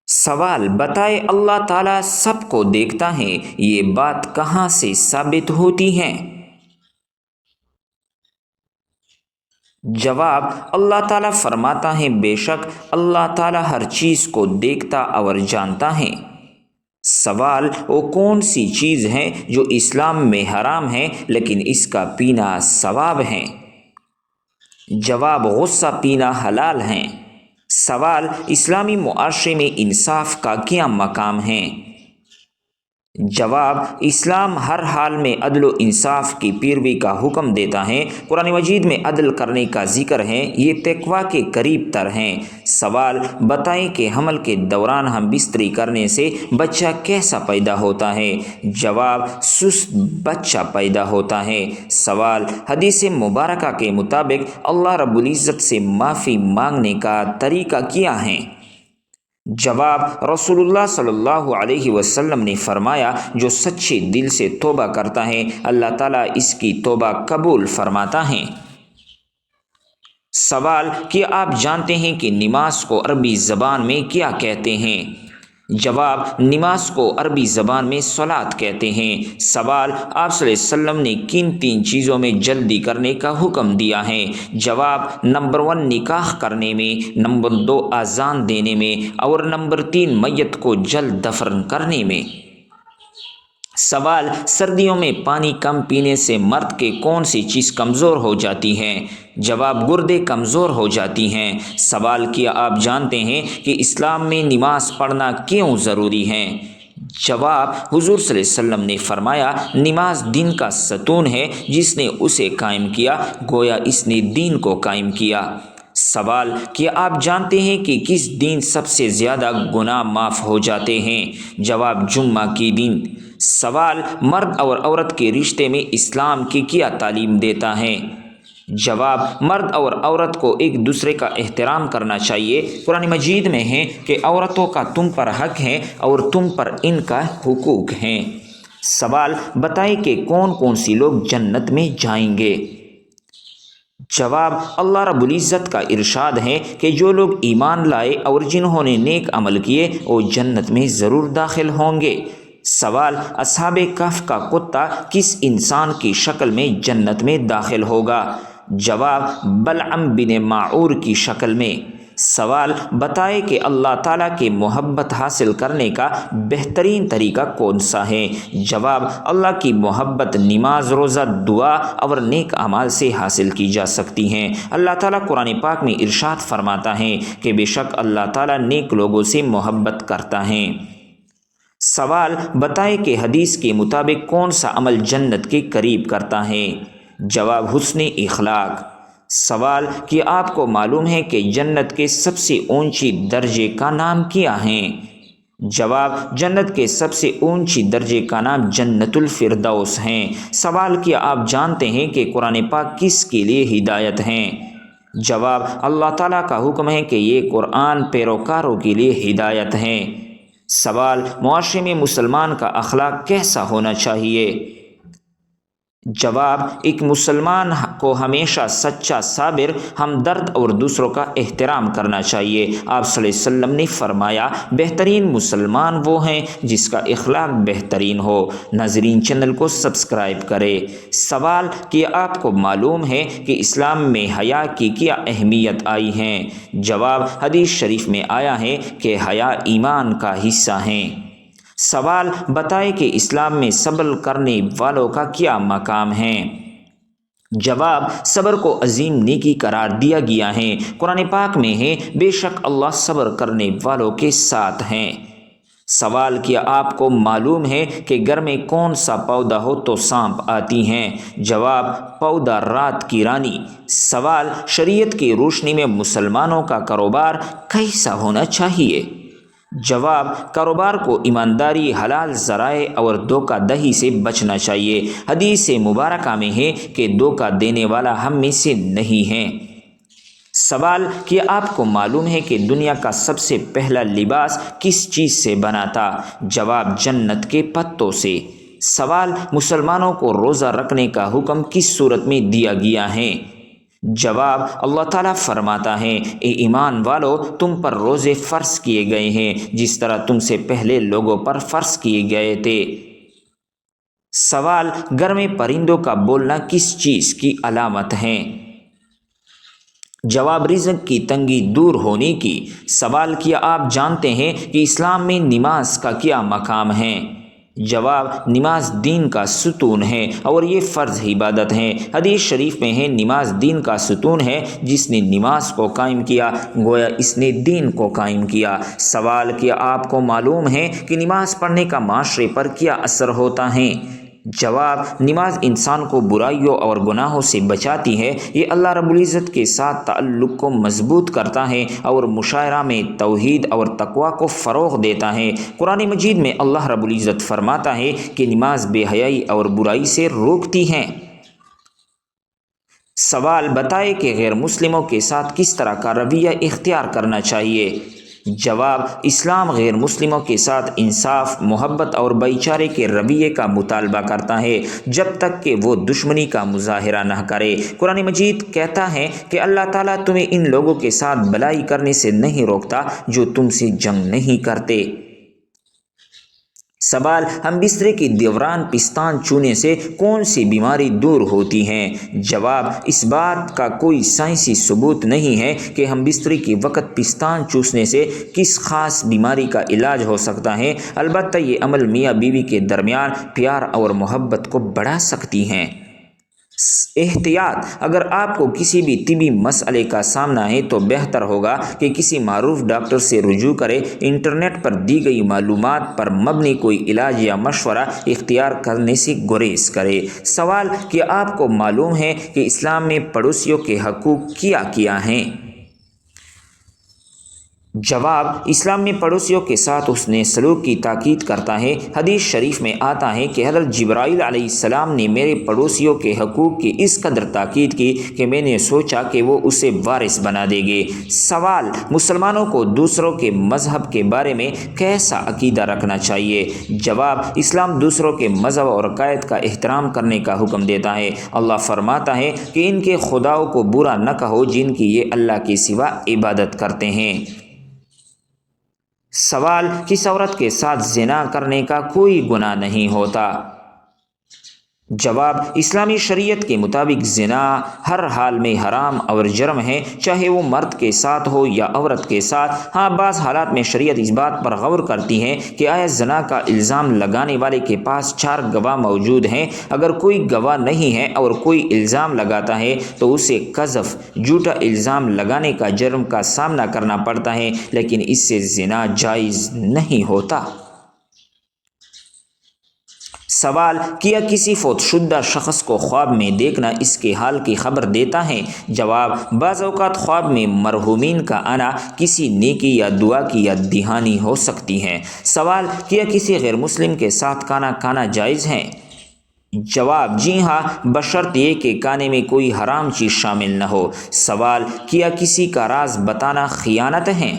سوال بتائے اللہ تعالیٰ سب کو دیکھتا ہے، یہ بات کہاں سے ثابت ہوتی ہے؟ جواب: اللہ تعالیٰ فرماتا ہے بے شک اللہ تعالیٰ ہر چیز کو دیکھتا اور جانتا ہے۔ سوال: وہ کون سی چیز ہے جو اسلام میں حرام ہے لیکن اس کا پینا ثواب ہے؟ جواب: غصہ پینا حلال ہے۔ سوال: اسلامی معاشرے میں انصاف کا کیا مقام ہے؟ جواب: اسلام ہر حال میں عدل و انصاف کی پیروی کا حکم دیتا ہے۔ قرآن مجید میں عدل کرنے کا ذکر ہے، یہ تقویٰ کے قریب تر ہیں۔ سوال بتائیں کہ حمل کے دوران ہم بستری کرنے سے بچہ کیسا پیدا ہوتا ہے؟ جواب: سست بچہ پیدا ہوتا ہے۔ سوال: حدیث مبارکہ کے مطابق اللہ رب العزت سے معافی مانگنے کا طریقہ کیا ہے؟ جواب: رسول اللہ صلی اللہ علیہ وسلم نے فرمایا، جو سچے دل سے توبہ کرتا ہے اللہ تعالیٰ اس کی توبہ قبول فرماتا ہے۔ سوال: کیا آپ جانتے ہیں کہ نماز کو عربی زبان میں کیا کہتے ہیں؟ جواب: نماز کو عربی زبان میں صلاۃ کہتے ہیں۔ سوال: آپ صلی اللہ علیہ وسلم نے کن 3 چیزوں میں جلدی کرنے کا حکم دیا ہے؟ جواب: نمبر 1 نکاح کرنے میں، نمبر 2 اذان دینے میں، اور نمبر 3 میت کو جلد دفن کرنے میں۔ سوال: سردیوں میں پانی کم پینے سے مرد کے کون سی چیز کمزور ہو جاتی ہے؟ جواب: گردے کمزور ہو جاتی ہیں۔ سوال: کیا آپ جانتے ہیں کہ اسلام میں نماز پڑھنا کیوں ضروری ہے؟ جواب: حضور صلی اللہ علیہ وسلم نے فرمایا، نماز دین کا ستون ہے، جس نے اسے قائم کیا گویا اس نے دین کو قائم کیا۔ سوال: کیا آپ جانتے ہیں کہ کس دن سب سے زیادہ گناہ معاف ہو جاتے ہیں؟ جواب: جمعہ کی دن۔ سوال: مرد اور عورت کے رشتے میں اسلام کی کیا تعلیم دیتا ہے؟ جواب: مرد اور عورت کو ایک دوسرے کا احترام کرنا چاہیے۔ قرآن مجید میں ہے کہ عورتوں کا تم پر حق ہے اور تم پر ان کا حقوق ہیں۔ سوال بتائیں کہ کون کون سی لوگ جنت میں جائیں گے؟ جواب: اللہ رب العزت کا ارشاد ہے کہ جو لوگ ایمان لائے اور جنہوں نے نیک عمل کیے وہ جنت میں ضرور داخل ہوں گے۔ سوال: اصحاب کہف کا کتا کس انسان کی شکل میں جنت میں داخل ہوگا؟ جواب: بلعم بن معور کی شکل میں۔ سوال بتائیں کہ اللہ تعالیٰ کی محبت حاصل کرنے کا بہترین طریقہ کون سا ہے؟ جواب: اللہ کی محبت نماز، روزہ، دعا اور نیک اعمال سے حاصل کی جا سکتی ہیں۔ اللہ تعالیٰ قرآن پاک میں ارشاد فرماتا ہے کہ بے شک اللہ تعالیٰ نیک لوگوں سے محبت کرتا ہے۔ سوال بتائیں کہ حدیث کے مطابق کون سا عمل جنت کے قریب کرتا ہے؟ جواب: حسن اخلاق۔ سوال: کیا آپ کو معلوم ہے کہ جنت کے سب سے اونچی درجے کا نام کیا ہے؟ جواب: جنت کے سب سے اونچی درجے کا نام جنت الفردوس ہیں۔ سوال: کیا آپ جانتے ہیں کہ قرآن پاک کس کے لیے ہدایت ہیں؟ جواب: اللہ تعالیٰ کا حکم ہے کہ یہ قرآن پیروکاروں کے لیے ہدایت ہے۔ سوال: معاشرے میں مسلمان کا اخلاق کیسا ہونا چاہیے؟ جواب: ایک مسلمان کو ہمیشہ سچا، صابر، ہمدرد اور دوسروں کا احترام کرنا چاہیے۔ آپ صلی اللہ علیہ وسلم نے فرمایا، بہترین مسلمان وہ ہیں جس کا اخلاق بہترین ہو۔ ناظرین، چینل کو سبسکرائب کریں۔ سوال: کیا آپ کو معلوم ہے کہ اسلام میں حیا کی کیا اہمیت آئی ہے؟ جواب: حدیث شریف میں آیا ہے کہ حیا ایمان کا حصہ ہے۔ سوال بتائیں کہ اسلام میں صبر کرنے والوں کا کیا مقام ہے؟ جواب: صبر کو عظیم نیکی قرار دیا گیا ہے۔ قرآن پاک میں ہے، بے شک اللہ صبر کرنے والوں کے ساتھ ہیں۔ سوال: کیا آپ کو معلوم ہے کہ گھر میں کون سا پودا ہو تو سانپ آتی ہیں؟ جواب: پودا رات کی رانی۔ سوال: شریعت کی روشنی میں مسلمانوں کا کاروبار کیسا ہونا چاہیے؟ جواب: کاروبار کو ایمانداری، حلال ذرائع اور دھوکہ دہی سے بچنا چاہیے۔ حدیث مبارکہ میں ہے کہ دھوکہ دینے والا ہم میں سے نہیں ہے۔ سوال: کیا آپ کو معلوم ہے کہ دنیا کا سب سے پہلا لباس کس چیز سے بنا تھا؟ جواب: جنت کے پتوں سے۔ سوال: مسلمانوں کو روزہ رکھنے کا حکم کس صورت میں دیا گیا ہے؟ جواب: اللہ تعالیٰ فرماتا ہے، اے ایمان والو، تم پر روزے فرض کیے گئے ہیں جس طرح تم سے پہلے لوگوں پر فرض کیے گئے تھے۔ سوال: گھر میں پرندوں کا بولنا کس چیز کی علامت ہے؟ جواب: رزق کی تنگی دور ہونے کی۔ سوال: کیا آپ جانتے ہیں کہ اسلام میں نماز کا کیا مقام ہے؟ جواب: نماز دین کا ستون ہے اور یہ فرض عبادت ہے۔ حدیث شریف میں ہے، نماز دین کا ستون ہے، جس نے نماز کو قائم کیا گویا اس نے دین کو قائم کیا۔ سوال: کیا آپ کو معلوم ہے کہ نماز پڑھنے کا معاشرے پر کیا اثر ہوتا ہے؟ جواب: نماز انسان کو برائیوں اور گناہوں سے بچاتی ہے، یہ اللہ رب العزت کے ساتھ تعلق کو مضبوط کرتا ہے اور معاشرہ میں توحید اور تقوی کو فروغ دیتا ہے۔ قرآن مجید میں اللہ رب العزت فرماتا ہے کہ نماز بے حیائی اور برائی سے روکتی ہے۔ سوال: بتائیں کہ غیر مسلموں کے ساتھ کس طرح کا رویہ اختیار کرنا چاہیے؟ جواب: اسلام غیر مسلموں کے ساتھ انصاف، محبت اور بھائی چارے کے رویے کا مطالبہ کرتا ہے جب تک کہ وہ دشمنی کا مظاہرہ نہ کرے۔ قرآن مجید کہتا ہے کہ اللہ تعالیٰ تمہیں ان لوگوں کے ساتھ بھلائی کرنے سے نہیں روکتا جو تم سے جنگ نہیں کرتے۔ سوال: ہم بسترے کے دوران پستان چونے سے کون سی بیماری دور ہوتی ہے؟ جواب: اس بات کا کوئی سائنسی ثبوت نہیں ہے کہ ہم بسترے کے وقت پستان چوسنے سے کس خاص بیماری کا علاج ہو سکتا ہے، البتہ یہ عمل میاں بیوی کے درمیان پیار اور محبت کو بڑھا سکتی ہیں۔ احتیاط: اگر آپ کو کسی بھی طبی مسئلے کا سامنا ہے تو بہتر ہوگا کہ کسی معروف ڈاکٹر سے رجوع کریں۔ انٹرنیٹ پر دی گئی معلومات پر مبنی کوئی علاج یا مشورہ اختیار کرنے سے گریز کریں۔ سوال: کیا آپ کو معلوم ہے کہ اسلام میں پڑوسیوں کے حقوق کیا ہیں؟ جواب: اسلام میں پڑوسیوں کے ساتھ حسن سلوک کی تاکید کرتا ہے۔ حدیث شریف میں آتا ہے کہ حضرت جبرائیل علیہ السلام نے میرے پڑوسیوں کے حقوق کی اس قدر تاکید کی کہ میں نے سوچا کہ وہ اسے وارث بنا دیں گے۔ سوال: مسلمانوں کو دوسروں کے مذہب کے بارے میں کیسا عقیدہ رکھنا چاہیے؟ جواب: اسلام دوسروں کے مذہب اور عقائد کا احترام کرنے کا حکم دیتا ہے۔ اللہ فرماتا ہے کہ ان کے خداؤں کو برا نہ کہو جن کی یہ اللہ کے سوا عبادت کرتے ہیں۔ سوال: کس عورت کے ساتھ زنا کرنے کا کوئی گناہ نہیں ہوتا؟ جواب: اسلامی شریعت کے مطابق زنا ہر حال میں حرام اور جرم ہے، چاہے وہ مرد کے ساتھ ہو یا عورت کے ساتھ۔ ہاں، بعض حالات میں شریعت اس بات پر غور کرتی ہے کہ آیا زنا کا الزام لگانے والے کے پاس 4 گواہ موجود ہیں۔ اگر کوئی گواہ نہیں ہے اور کوئی الزام لگاتا ہے تو اسے قذف، جھوٹا الزام لگانے کا جرم کا سامنا کرنا پڑتا ہے، لیکن اس سے زنا جائز نہیں ہوتا۔ سوال: کیا کسی فوت شدہ شخص کو خواب میں دیکھنا اس کے حال کی خبر دیتا ہے؟ جواب: بعض اوقات خواب میں مرحومین کا آنا کسی نیکی یا دعا کی یاد دہانی ہو سکتی ہے۔ سوال: کیا کسی غیر مسلم کے ساتھ کھانا کھانا جائز ہے؟ جواب: جی ہاں، بشرط یہ کہ کھانے میں کوئی حرام چیز شامل نہ ہو۔ سوال: کیا کسی کا راز بتانا خیانت ہے؟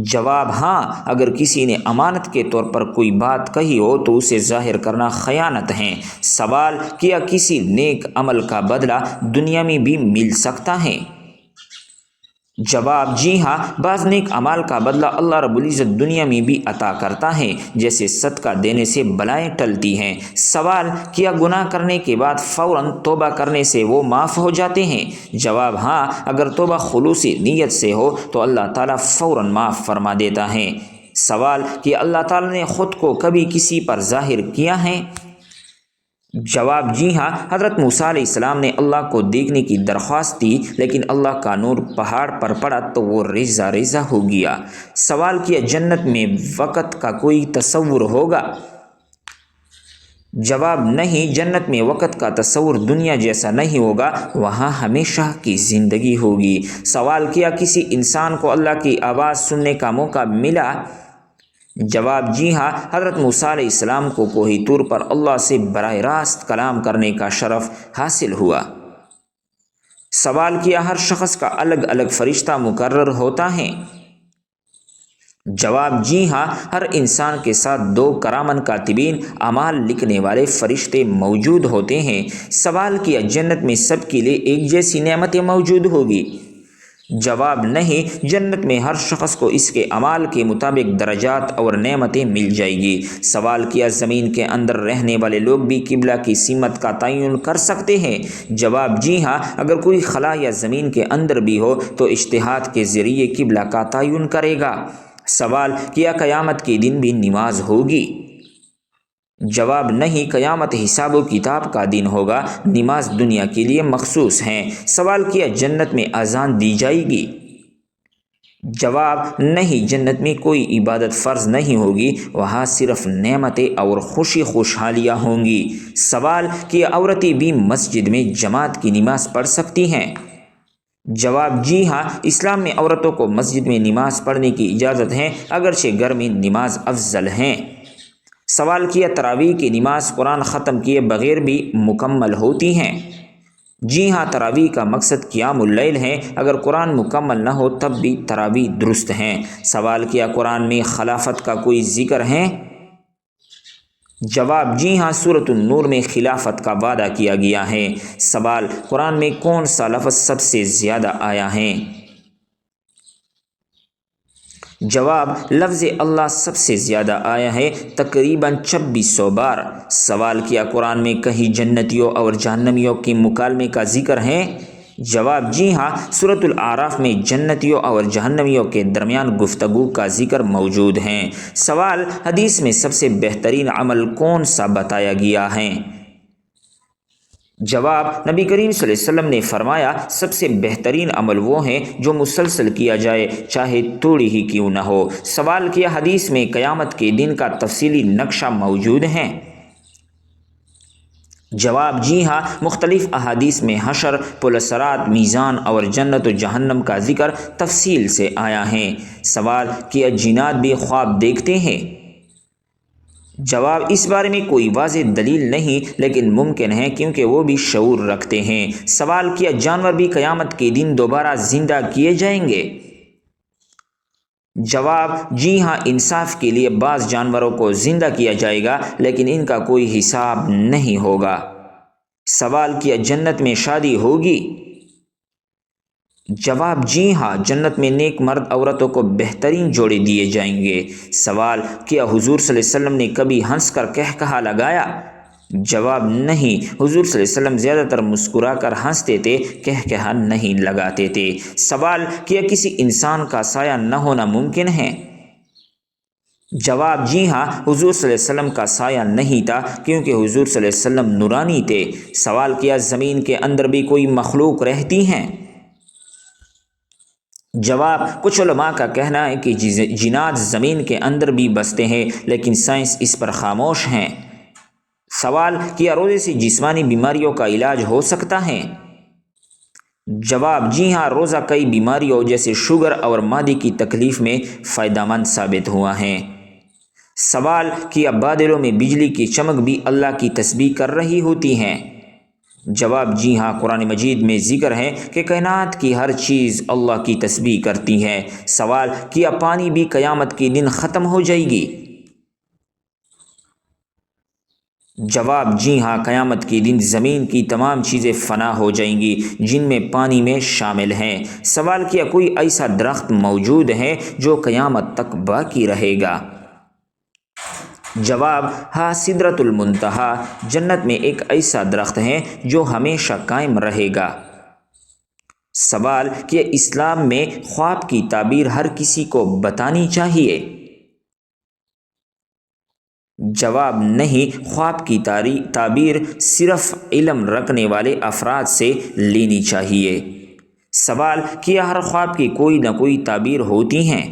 جواب: ہاں، اگر کسی نے امانت کے طور پر کوئی بات کہی ہو تو اسے ظاہر کرنا خیانت ہے۔ سوال: کیا کسی نیک عمل کا بدلہ دنیا میں بھی مل سکتا ہے؟ جواب: جی ہاں، بعض نیک اعمال کا بدلہ اللہ رب العزت دنیا میں بھی عطا کرتا ہے، جیسے صدقہ دینے سے بلائیں ٹلتی ہیں۔ سوال: کیا گناہ کرنے کے بعد فوراً توبہ کرنے سے وہ معاف ہو جاتے ہیں؟ جواب: ہاں، اگر توبہ خلوصی نیت سے ہو تو اللہ تعالیٰ فوراً معاف فرما دیتا ہے۔ سوال: کیا اللہ تعالیٰ نے خود کو کبھی کسی پر ظاہر کیا ہے؟ جواب: جی ہاں، حضرت موسیٰ علیہ السلام نے اللہ کو دیکھنے کی درخواست دی، لیکن اللہ کا نور پہاڑ پر پڑا تو وہ ریزہ ریزہ ہو گیا۔ سوال: کیا جنت میں وقت کا کوئی تصور ہوگا؟ جواب: نہیں، جنت میں وقت کا تصور دنیا جیسا نہیں ہوگا، وہاں ہمیشہ کی زندگی ہوگی۔ سوال: کیا کسی انسان کو اللہ کی آواز سننے کا موقع ملا؟ جواب: جی ہاں، حضرت موسیٰ علیہ السلام کو کوہ طور پر اللہ سے براہ راست کلام کرنے کا شرف حاصل ہوا۔ سوال: کیا ہر شخص کا الگ الگ فرشتہ مقرر ہوتا ہے؟ جواب: جی ہاں، ہر انسان کے ساتھ 2 کرامن کاتبین اعمال لکھنے والے فرشتے موجود ہوتے ہیں۔ سوال کیا: جنت میں سب کے لیے ایک جیسی نعمتیں موجود ہوگی؟ جواب: نہیں، جنت میں ہر شخص کو اس کے اعمال کے مطابق درجات اور نعمتیں مل جائے گی۔ سوال کیا: زمین کے اندر رہنے والے لوگ بھی قبلہ کی سمت کا تعین کر سکتے ہیں؟ جواب: جی ہاں، اگر کوئی خلا یا زمین کے اندر بھی ہو تو اجتہاد کے ذریعے قبلہ کا تعین کرے گا۔ سوال کیا: قیامت کے دن بھی نماز ہوگی؟ جواب: نہیں، قیامت حساب و کتاب کا دن ہوگا، نماز دنیا کے لیے مخصوص ہیں۔ سوال کیا: جنت میں اذان دی جائے گی؟ جواب: نہیں، جنت میں کوئی عبادت فرض نہیں ہوگی، وہاں صرف نعمتیں اور خوشحالیاں ہوں گی۔ سوال کیا: عورتیں بھی مسجد میں جماعت کی نماز پڑھ سکتی ہیں؟ جواب: جی ہاں، اسلام میں عورتوں کو مسجد میں نماز پڑھنے کی اجازت ہے، اگرچہ گھر میں نماز افضل ہے۔ سوال کیا: تراویح کی نماز قرآن ختم کیے بغیر بھی مکمل ہوتی ہیں؟ جی ہاں، تراویح کا مقصد قیام اللیل ہے، اگر قرآن مکمل نہ ہو تب بھی تراویح درست ہیں۔ سوال کیا: قرآن میں خلافت کا کوئی ذکر ہے؟ جواب: جی ہاں، سورۃ النور میں خلافت کا وعدہ کیا گیا ہے۔ سوال: قرآن میں کون سا لفظ سب سے زیادہ آیا ہے؟ جواب: لفظ اللہ سب سے زیادہ آیا ہے، تقریباً 2600 بار۔ سوال کیا: قرآن میں کہیں جنتیوں اور جہنمیوں کے مکالمے کا ذکر ہے؟ جواب: جی ہاں، سورۃ الاعراف میں جنتیوں اور جہنمیوں کے درمیان گفتگو کا ذکر موجود ہے۔ سوال: حدیث میں سب سے بہترین عمل کون سا بتایا گیا ہے؟ جواب: نبی کریم صلی اللہ علیہ وسلم نے فرمایا، سب سے بہترین عمل وہ ہے جو مسلسل کیا جائے، چاہے تھوڑی ہی کیوں نہ ہو۔ سوال کیا: حدیث میں قیامت کے دن کا تفصیلی نقشہ موجود ہے؟ جواب: جی ہاں، مختلف احادیث میں حشر، پل صراط، میزان اور جنت و جہنم کا ذکر تفصیل سے آیا ہے۔ سوال کیا: جنات بھی خواب دیکھتے ہیں؟ جواب: اس بارے میں کوئی واضح دلیل نہیں، لیکن ممکن ہے کیونکہ وہ بھی شعور رکھتے ہیں۔ سوال کیا: جانور بھی قیامت کے دن دوبارہ زندہ کیے جائیں گے؟ جواب: جی ہاں، انصاف کے لیے بعض جانوروں کو زندہ کیا جائے گا، لیکن ان کا کوئی حساب نہیں ہوگا۔ سوال کیا: جنت میں شادی ہوگی؟ جواب: جی ہاں، جنت میں نیک مرد عورتوں کو بہترین جوڑے دیے جائیں گے۔ سوال کیا: حضور صلی اللہ علیہ وسلم نے کبھی ہنس کر کہا لگایا؟ جواب: نہیں، حضور صلی اللہ علیہ وسلم زیادہ تر مسکرا کر ہنستے تھے، کہا نہیں لگاتے تھے۔ سوال کیا: کسی انسان کا سایہ نہ ہونا ممکن ہے؟ جواب: جی ہاں، حضور صلی اللہ علیہ وسلم کا سایہ نہیں تھا، کیونکہ حضور صلی اللہ علیہ وسلم نورانی تھے۔ سوال کیا: زمین کے اندر بھی کوئی مخلوق رہتی ہیں؟ جواب: کچھ علماء کا کہنا ہے کہ جنات زمین کے اندر بھی بستے ہیں، لیکن سائنس اس پر خاموش ہیں۔ سوال کیا: روزے سے جسمانی بیماریوں کا علاج ہو سکتا ہے؟ جواب: جی ہاں، روزہ کئی بیماریوں جیسے شوگر اور معدے کی تکلیف میں فائدہ مند ثابت ہوا ہے۔ سوال کیا: بادلوں میں بجلی کی چمک بھی اللہ کی تسبیح کر رہی ہوتی ہیں؟ جواب: جی ہاں، قرآن مجید میں ذکر ہے کہ کائنات کی ہر چیز اللہ کی تسبیح کرتی ہے۔ سوال کیا: پانی بھی قیامت کے دن ختم ہو جائے گی؟ جواب: جی ہاں، قیامت کے دن زمین کی تمام چیزیں فنا ہو جائیں گی، جن میں پانی میں شامل ہیں۔ سوال کیا: کوئی ایسا درخت موجود ہے جو قیامت تک باقی رہے گا؟ جواب: ہاں، سدرۃ المنتہی جنت میں ایک ایسا درخت ہے جو ہمیشہ قائم رہے گا۔ سوال کیا: اسلام میں خواب کی تعبیر ہر کسی کو بتانی چاہیے؟ جواب: نہیں، خواب کی تعبیر صرف علم رکھنے والے افراد سے لینی چاہیے۔ سوال کیا: ہر خواب کی کوئی نہ کوئی تعبیر ہوتی ہیں؟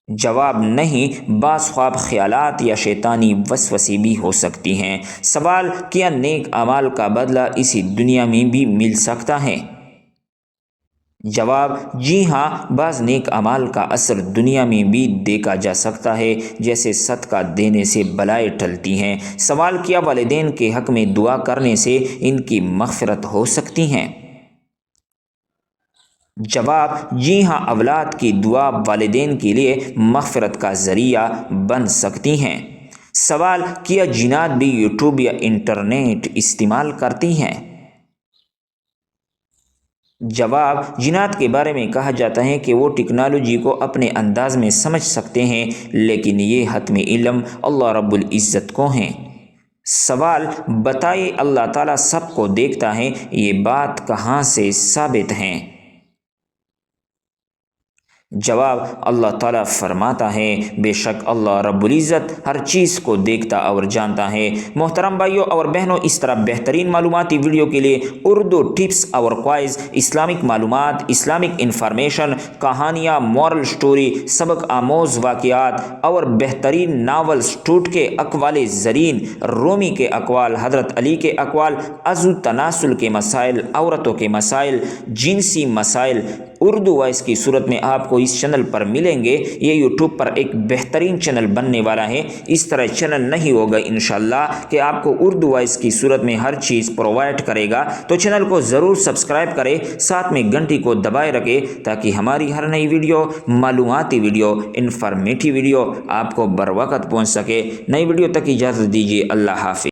جواب: نہیں، بعض خواب خیالات یا شیطانی وسوسے بھی ہو سکتی ہیں۔ سوال کیا: نیک اعمال کا بدلہ اسی دنیا میں بھی مل سکتا ہے؟ جواب: جی ہاں، بعض نیک اعمال کا اثر دنیا میں بھی دیکھا جا سکتا ہے، جیسے صدقہ دینے سے بلائیں ٹلتی ہیں۔ سوال کیا: والدین کے حق میں دعا کرنے سے ان کی مغفرت ہو سکتی ہے؟ جواب: جی ہاں، اولاد کی دعا والدین کے لیے مغفرت کا ذریعہ بن سکتی ہیں۔ سوال: کیا جنات بھی یوٹیوب یا انٹرنیٹ استعمال کرتی ہیں؟ جواب: جنات کے بارے میں کہا جاتا ہے کہ وہ ٹیکنالوجی کو اپنے انداز میں سمجھ سکتے ہیں، لیکن یہ حتمی علم اللہ رب العزت کو ہیں۔ سوال: بتائیے اللہ تعالیٰ سب کو دیکھتا ہے، یہ بات کہاں سے ثابت ہے؟ جواب: اللہ تعالیٰ فرماتا ہے، بے شک اللہ رب العزت ہر چیز کو دیکھتا اور جانتا ہے۔ محترم بھائیوں اور بہنوں، اس طرح بہترین معلوماتی ویڈیو کے لیے اردو ٹپس اور کوائز، اسلامک معلومات، اسلامک انفارمیشن، کہانیاں، مورل سٹوری، سبق آموز واقعات اور بہترین ناولز، ٹوٹکے، اقوال زرین، رومی کے اقوال، حضرت علی کے اقوال، عضو تناسل کے مسائل، عورتوں کے مسائل، جنسی مسائل، اردو وائس کی صورت میں آپ کو اس چینل پر ملیں گے۔ یہ یوٹیوب پر ایک بہترین چینل بننے والا ہے۔ اس طرح چینل نہیں ہوگا انشاءاللہ کہ آپ کو اردو وائس کی صورت میں ہر چیز پرووائڈ کرے گا، تو چینل کو ضرور سبسکرائب کریں، ساتھ میں گھنٹی کو دبائے رکھیں تاکہ ہماری ہر نئی ویڈیو، معلوماتی ویڈیو، انفارمیٹی ویڈیو آپ کو بر وقت پہنچ سکے۔ نئی ویڈیو تک اجازت دیجیے، اللہ حافظ۔